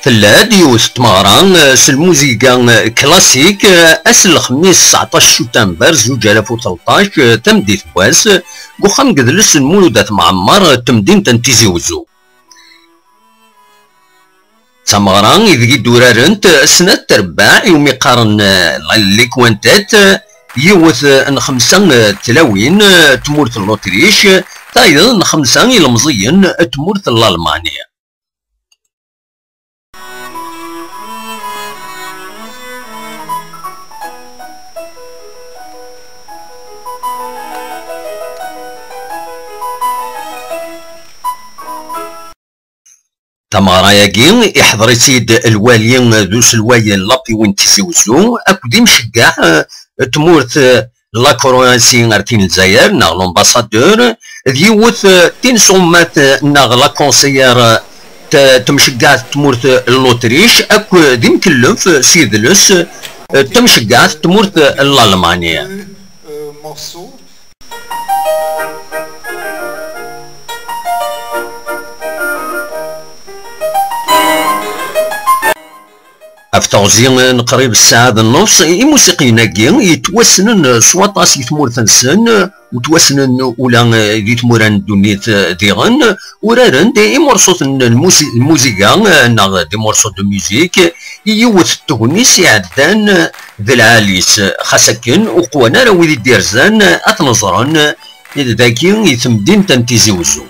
تلاد يوث تمغران الموسيقى كلاسيك أسل الخميس 19 شتنبر 2013 تمديت بواس قوخام قدلس المولودات معمر تمدين تنتيزي وزو تمغران إذ دورارنت سنة ترباع يوم يقارن ليكوانتات يوث خمسة تلاوين تمورت اللوتريش تايضا خمسة المزيين تمورت الألمانية. تمارا ياكي يحضر سيد الوالي ذو سلواي لابي وين تيزوزو اكو مشجع تمورت لا كرواسي غارتين الجزائر ناغ لومباسادور ديوث تين صومات ناغ لا كونسيير تمشجع تمورت اللوتريش اكو دي مكلف سيدلس تمشجع تمورت الالمانية. افتوزين قريب الساعة النص الموسيقيين يتوسنن سواطاس يتمورثن سن وتوسنن ولا يتمورن دونيت ديغن ورارن دي مرصوص الموسيقى ناغ دي مرصوص دو ميوزيك يوث التغنيس يعدان ذي العاليس خاصكن وقوانا راوي ديرزان اتنظرن ذاكي يتمدين تنتيزي وزو.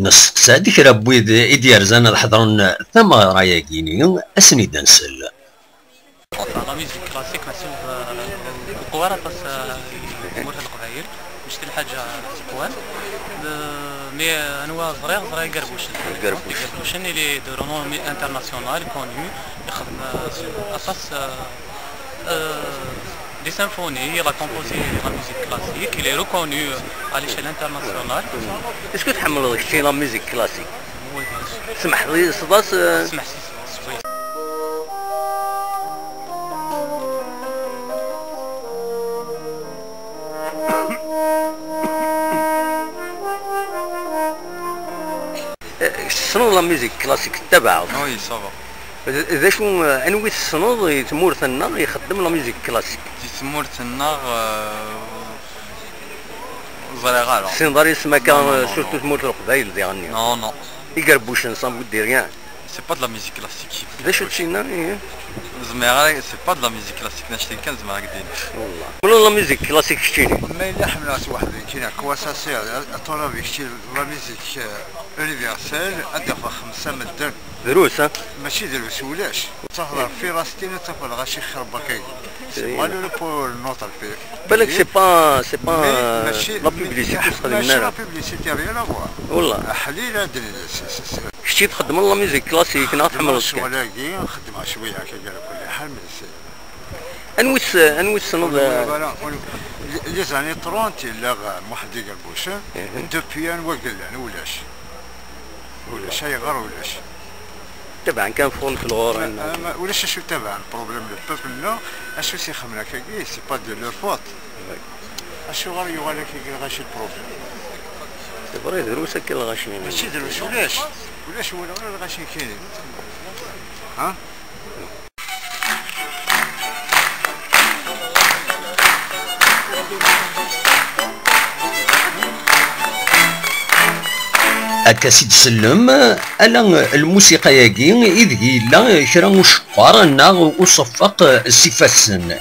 نص سادك ربويد إديار زان الحضرون ثم راياكيني أسني دنسل. لا ميوزيك كلاسيك مسوف القوارة بس مورها القبايل مش كل حاجة سكوان مي أنواع صغير قربوشن اللي دو رونون انترناسيونال كونيو يخدم أساس des symphonies, il a composé la musique classique, il est reconnu à l'échelle internationale. Est-ce que tu as la musique classique? Oui, bien sûr. سمح لي صداس سمح شوية. شنو لا ميوزيك كلاسيك تبعه؟ وي صافا. إذا شو أنوي الصنود تمورث النار يخدم لا ميوزيك كلاسيك. تمورث النار زريغالة. سين داري سما كان سورتو تمورث القبايل ديالني. نو نو. يقربوش نصاب ودي ريان. سي با دو لا ميوزيك كلاسيك. إذا شو تشينا زميرة سي با دو لا ميوزيك كلاسيك نشتي كان زميرة قديم. والله. منو لا ميوزيك كلاسيك شتيني؟ ما يلحم ناس وحدين كينا كواساسير الطلب يشتي لا ميوزيك يونيفرسال أدفع 5 مدن. دروس ها؟ ماشي دروس ولاش تهضر في راستين تقول غاشي خربك هاي سيمالو بور نوتر في بالك سي با لا بوبليسيتي تخدم لنا لا بوبليسيتي ريان افوار والله حليله شتي تخدم لا ميوزيك كلاسيك نعرف ولاكي نخدمها شويه هكا على كل حال من انوي السنود لي زاني 30 لا محدي قلبوش دوبيان وقلان ولاش هاي غير ولاش طبعا كان فون في الغور ولاش شو تبع البروبليم لو بوبل لا اشو سي خمنا كي سي با دو لور فوت اشو غير يغالك غاشي البروبليم تبغي دروسك كي الغاشي ماشي دروس ولاش ولا الغاشي كاين ها هكا سيد سلم الا الموسيقى ياكي اذ لا كرا وشقار ناغ وصفق السفاسن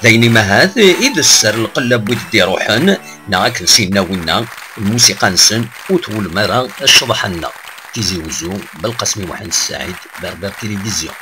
دايني ما هذا اذا السر القلب ودي روحن ناك نسينا ونا الموسيقى نسن وتول مرا الشضحنا تيزي وزو بالقسم محمد السعيد بربر تلفزيون.